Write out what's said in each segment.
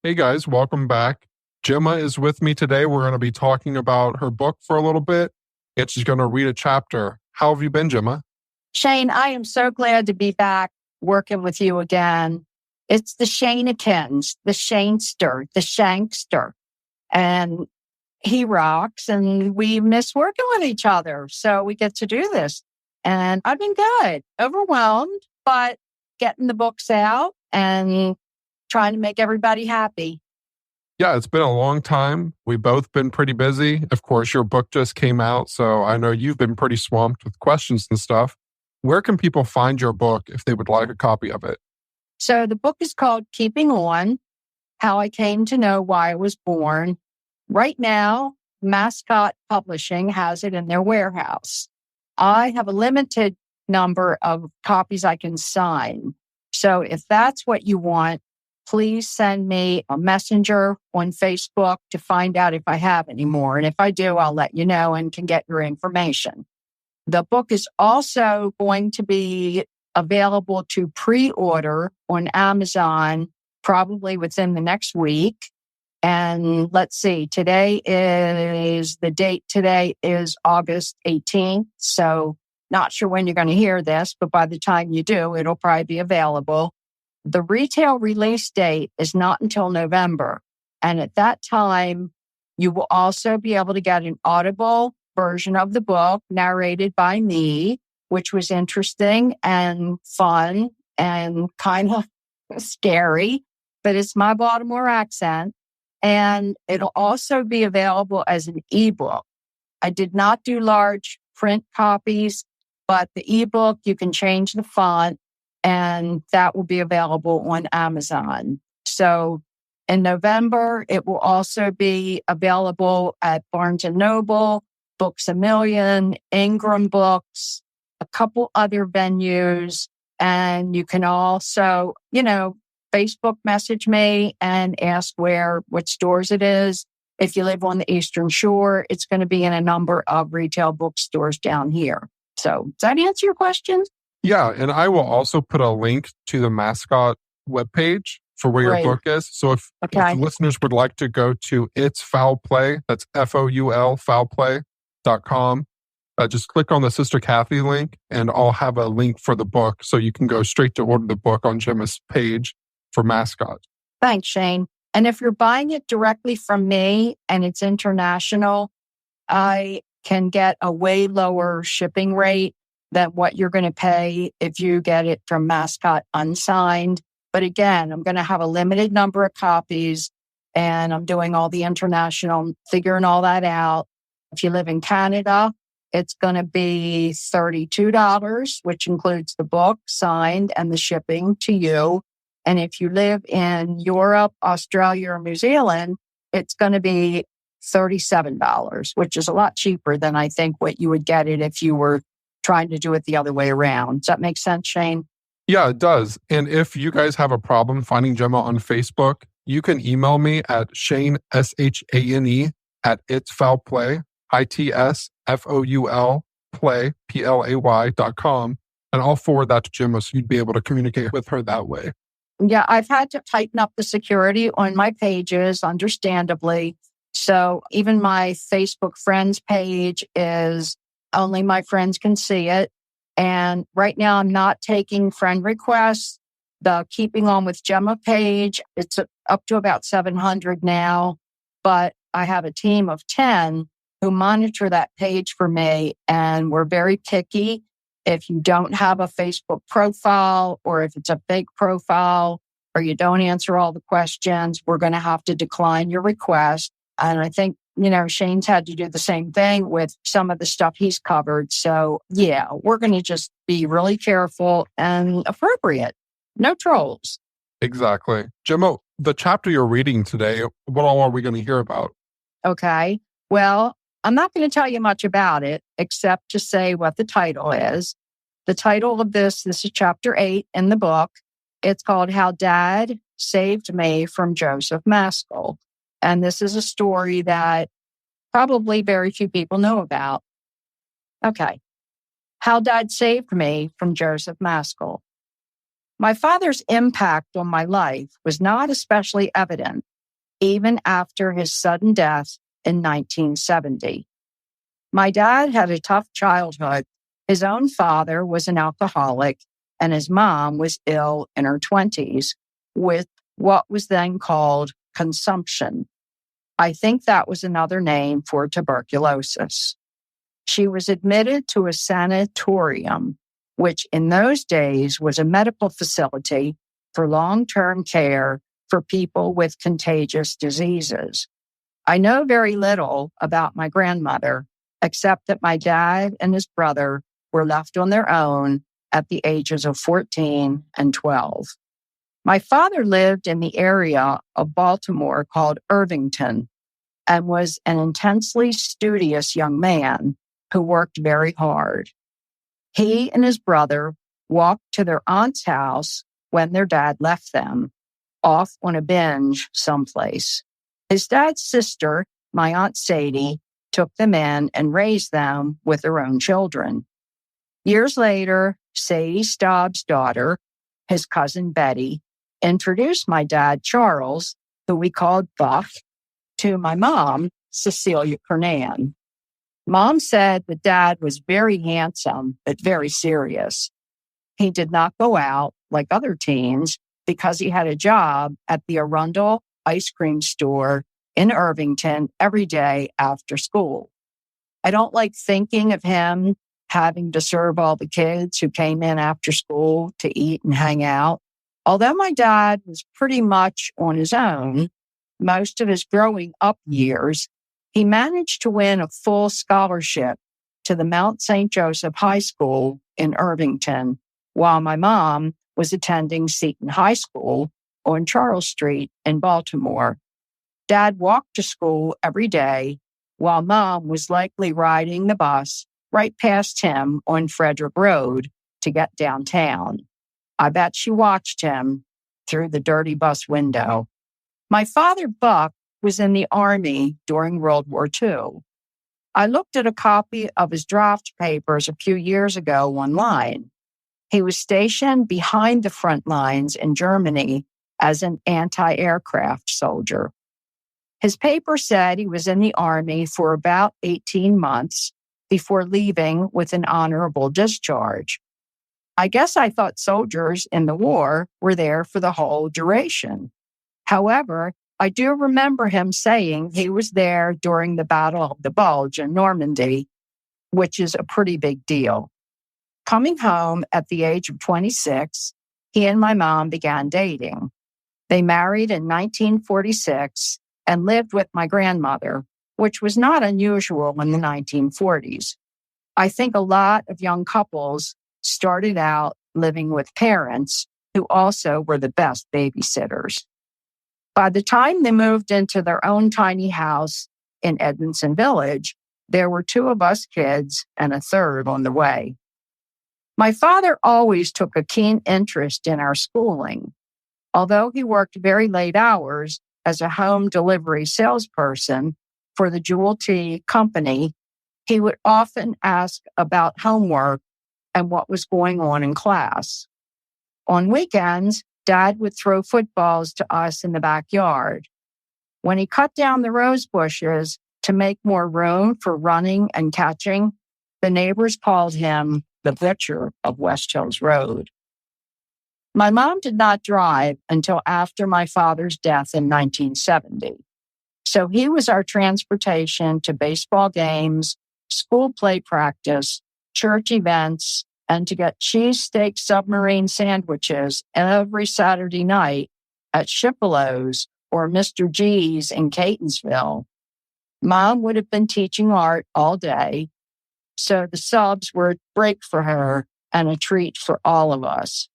Hey guys, welcome back. Gemma is with me today. We're going to be talking about her book for a little bit, and she's going to read a chapter. How have you been, Gemma? Shane, I am so glad to be back working with you again. It's the Shaneikins, the Shanester, the Shankster, and he rocks, and we miss working with each other. So we get to do this. And I've been good, overwhelmed, but getting the books out and trying to make everybody happy. Yeah, it's been a long time. We've both been pretty busy. Of course, your book just came out, so I know you've been pretty swamped with questions and stuff. Where can people find your book if they would like a copy of it? So the book is called Keeping On, How I Came to Know Why I Was Born. Right now, Mascot Publishing has it in their warehouse. I have a limited number of copies I can sign. So if that's what you want, please send me a messenger on Facebook to find out if I have any more. And if I do, I'll let you know and can get your information. The book is also going to be available to pre-order on Amazon probably within the next week. And let's see, the date today is August 18th. So not sure when you're going to hear this, but by the time you do, it'll probably be available. The retail release date is not until November. And at that time, you will also be able to get an Audible version of the book narrated by me, which was interesting and fun and kind of scary, but it's my Baltimore accent. And it'll also be available as an ebook. I did not do large print copies, but the ebook, you can change the font, and that will be available on Amazon. So in November, it will also be available at Barnes & Noble, Books A Million, Ingram Books, a couple other venues. And you can also, Facebook message me and ask what stores it is. If you live on the Eastern Shore, it's going to be in a number of retail bookstores down here. So does that answer your questions? Yeah, and I will also put a link to the Mascot webpage for where your book is. So if listeners would like to go to It's Foul Play, that's FOUL, foulplay.com, just click on the Sister Cathy link, and I'll have a link for the book so you can go straight to order the book on Gemma's page for Mascot. Thanks, Shane. And if you're buying it directly from me and it's international, I can get a way lower shipping rate than what you're going to pay if you get it from Mascot unsigned. But again, I'm going to have a limited number of copies, and I'm doing all the international, figuring all that out. If you live in Canada, it's going to be $32, which includes the book signed and the shipping to you. And if you live in Europe, Australia, or New Zealand, it's going to be $37, which is a lot cheaper than I think what you would get it if you were trying to do it the other way around. Does that make sense, Shane? Yeah, it does. And if you guys have a problem finding Gemma on Facebook, you can email me at Shane, SHANE, at It's Foul Play, ITSFOUL play, PLAY.com. And I'll forward that to Gemma so you'd be able to communicate with her that way. Yeah, I've had to tighten up the security on my pages, understandably. So even my Facebook friends page is only my friends can see it. And right now I'm not taking friend requests. The Keeping On with Gemma page, it's up to about 700 now, but I have a team of 10 who monitor that page for me, and we're very picky. If you don't have a Facebook profile, or if it's a fake profile, or you don't answer all the questions, we're going to have to decline your request. And I think, Shane's had to do the same thing with some of the stuff he's covered. So yeah, we're going to just be really careful and appropriate. No trolls. Exactly. Gemma, the chapter you're reading today, what all are we going to hear about? Okay. Well, I'm not going to tell you much about it, except to say what the title is. The title of this is chapter 8 in the book. It's called How Dad Saved Me from Joseph Maskell. And this is a story that probably very few people know about. Okay. How Dad Saved Me from Joseph Maskell. My father's impact on my life was not especially evident even after his sudden death in 1970. My dad had a tough childhood. His own father was an alcoholic, and his mom was ill in her 20s with what was then called consumption. I think that was another name for tuberculosis. She was admitted to a sanatorium, which in those days was a medical facility for long-term care for people with contagious diseases. I know very little about my grandmother, except that my dad and his brother were left on their own at the ages of 14 and 12. My father lived in the area of Baltimore called Irvington and was an intensely studious young man who worked very hard. He and his brother walked to their aunt's house when their dad left them, off on a binge someplace. His dad's sister, my Aunt Sadie, took them in and raised them with their own children. Years later, Sadie Staub's daughter, his cousin Betty, introduced my dad, Charles, who we called Buck, to my mom, Cecilia Kernan. Mom said that Dad was very handsome, but very serious. He did not go out like other teens because he had a job at the Arundel ice cream store in Irvington every day after school. I don't like thinking of him having to serve all the kids who came in after school to eat and hang out. Although my dad was pretty much on his own most of his growing up years, he managed to win a full scholarship to the Mount St. Joseph High School in Irvington, while my mom was attending Seton High School on Charles Street in Baltimore. Dad walked to school every day, while Mom was likely riding the bus right past him on Frederick Road to get downtown. I bet she watched him through the dirty bus window. My father, Buck, was in the Army during World War II. I looked at a copy of his draft papers a few years ago online. He was stationed behind the front lines in Germany as an anti-aircraft soldier. His paper said he was in the Army for about 18 months before leaving with an honorable discharge. I guess I thought soldiers in the war were there for the whole duration. However, I do remember him saying he was there during the Battle of the Bulge in Normandy, which is a pretty big deal. Coming home at the age of 26, he and my mom began dating. They married in 1946 and lived with my grandmother, which was not unusual in the 1940s. I think a lot of young couples started out living with parents who also were the best babysitters. By the time they moved into their own tiny house in Edmondson Village, there were two of us kids and a third on the way. My father always took a keen interest in our schooling. Although he worked very late hours as a home delivery salesperson for the Jewel Tea Company, he would often ask about homework and what was going on in class. On weekends, Dad would throw footballs to us in the backyard. When he cut down the rose bushes to make more room for running and catching, the neighbors called him the butcher of West Hills Road. My mom did not drive until after my father's death in 1970. So he was our transportation to baseball games, school play practice, church events, and to get cheesesteak submarine sandwiches every Saturday night at Chippelo's or Mr. G's in Catonsville. Mom would have been teaching art all day, so the subs were a break for her and a treat for all of us.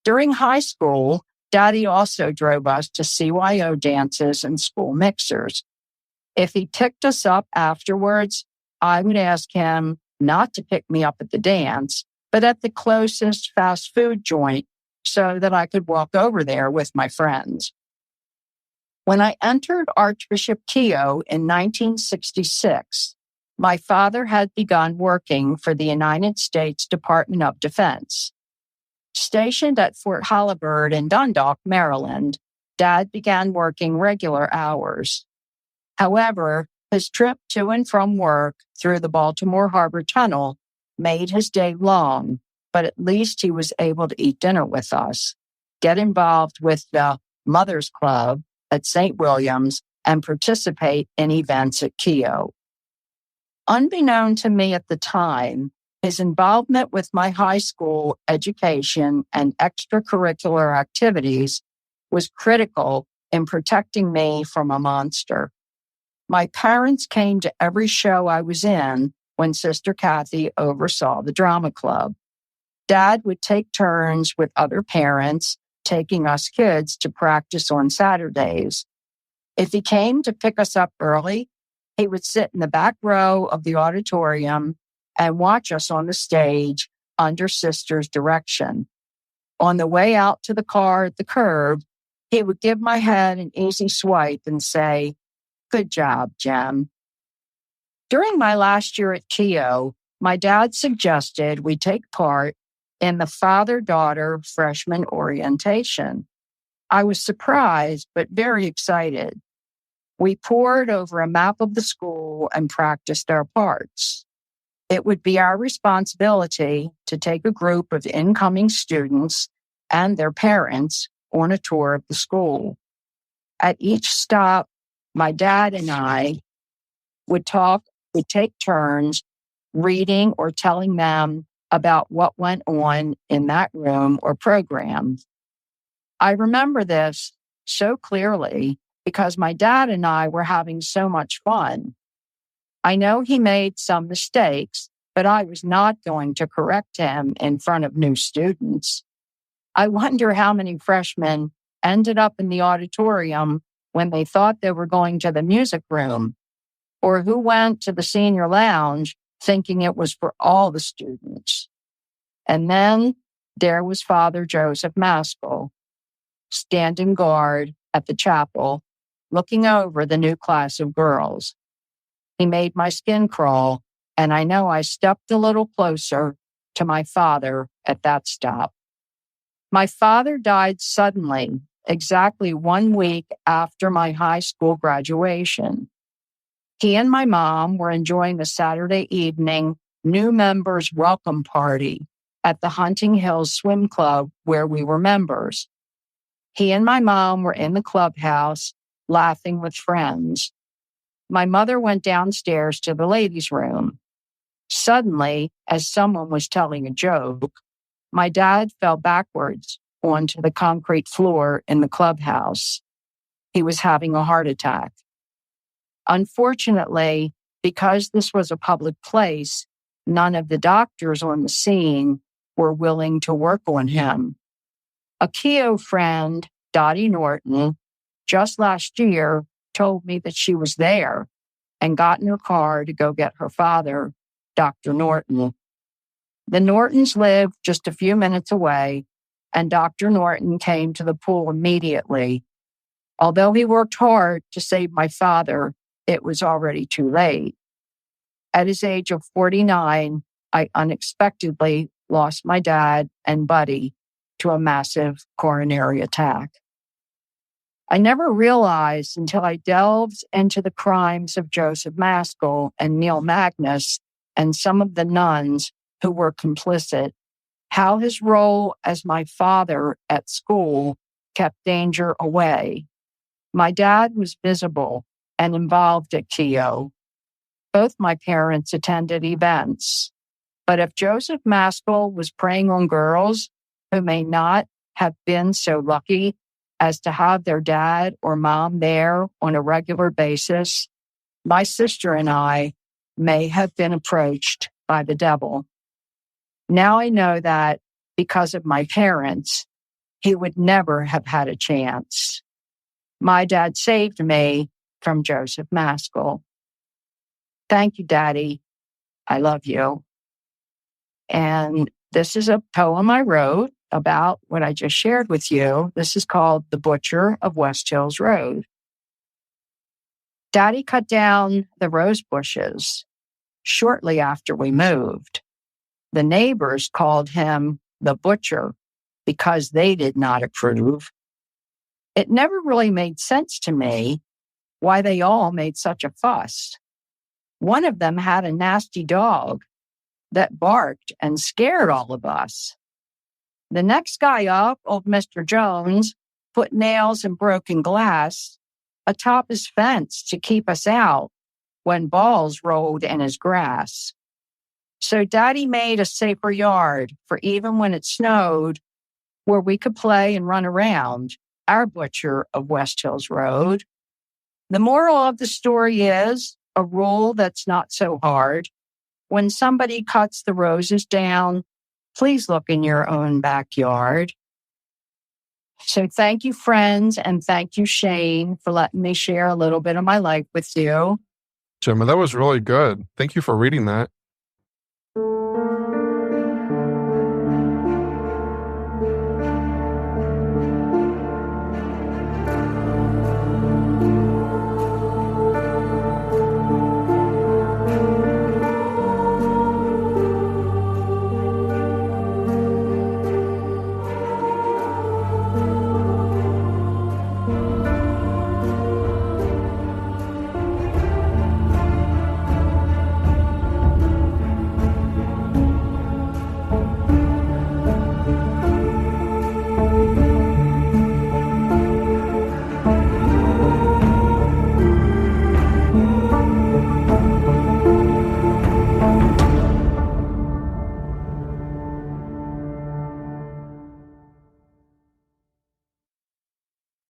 During high school, Daddy also drove us to CYO dances and school mixers. If he picked us up afterwards, I would ask him not to pick me up at the dance, but at the closest fast food joint so that I could walk over there with my friends. When I entered Archbishop Keough in 1966, my father had begun working for the United States Department of Defense. Stationed at Fort Holabird in Dundalk, Maryland, Dad began working regular hours. However, his trip to and from work through the Baltimore Harbor Tunnel made his day long, but at least he was able to eat dinner with us, get involved with the Mothers Club at St. William's, and participate in events at Keough. Unbeknown to me at the time, his involvement with my high school education and extracurricular activities was critical in protecting me from a monster. My parents came to every show I was in when Sister Cathy oversaw the drama club. Dad would take turns with other parents, taking us kids to practice on Saturdays. If he came to pick us up early, he would sit in the back row of the auditorium and watch us on the stage under Sister's direction. On the way out to the car at the curb, he would give my head an easy swipe and say, "Good job, Gem." During my last year at Keough, my dad suggested we take part in the father-daughter freshman orientation. I was surprised, but very excited. We pored over a map of the school and practiced our parts. It would be our responsibility to take a group of incoming students and their parents on a tour of the school. At each stop, my dad and I would take turns reading or telling them about what went on in that room or program. I remember this so clearly because my dad and I were having so much fun. I know he made some mistakes, but I was not going to correct him in front of new students. I wonder how many freshmen ended up in the auditorium when they thought they were going to the music room, or who went to the senior lounge thinking it was for all the students. And then there was Father Joseph Maskell, standing guard at the chapel, looking over the new class of girls. He made my skin crawl, and I know I stepped a little closer to my father at that stop. My father died suddenly, exactly 1 week after my high school graduation. He and my mom were enjoying a Saturday evening new members welcome party at the Hunting Hills Swim Club where we were members. He and my mom were in the clubhouse laughing with friends. My mother went downstairs to the ladies' room. Suddenly, as someone was telling a joke, my dad fell backwards onto the concrete floor in the clubhouse. He was having a heart attack. Unfortunately, because this was a public place, none of the doctors on the scene were willing to work on him. A Keough friend, Dottie Norton, just last year told me that she was there and got in her car to go get her father, Dr. Norton. The Nortons lived just a few minutes away, and Dr. Norton came to the pool immediately. Although he worked hard to save my father, it was already too late. At his age of 49, I unexpectedly lost my dad and Buddy to a massive coronary attack. I never realized until I delved into the crimes of Joseph Maskell and Neil Magnus and some of the nuns who were complicit, how his role as my father at school kept danger away. My dad was visible and involved at Keough. Both my parents attended events. But if Joseph Maskell was preying on girls who may not have been so lucky as to have their dad or mom there on a regular basis, my sister and I may have been approached by the devil. Now I know that because of my parents, he would never have had a chance. My dad saved me from Joseph Maskell. Thank you, Daddy. I love you. And this is a poem I wrote about what I just shared with you. This is called The Butcher of West Hills Road. Daddy cut down the rose bushes shortly after we moved. The neighbors called him the butcher because they did not approve. It never really made sense to me why they all made such a fuss. One of them had a nasty dog that barked and scared all of us. The next guy up, old Mr. Jones, put nails and broken glass atop his fence to keep us out when balls rolled in his grass. So Daddy made a safer yard for even when it snowed, where we could play and run around, our butcher of West Hills Road. The moral of the story is a rule that's not so hard. When somebody cuts the roses down, please look in your own backyard. So thank you, friends, and thank you, Shane, for letting me share a little bit of my life with you. Gemma, that was really good. Thank you for reading that.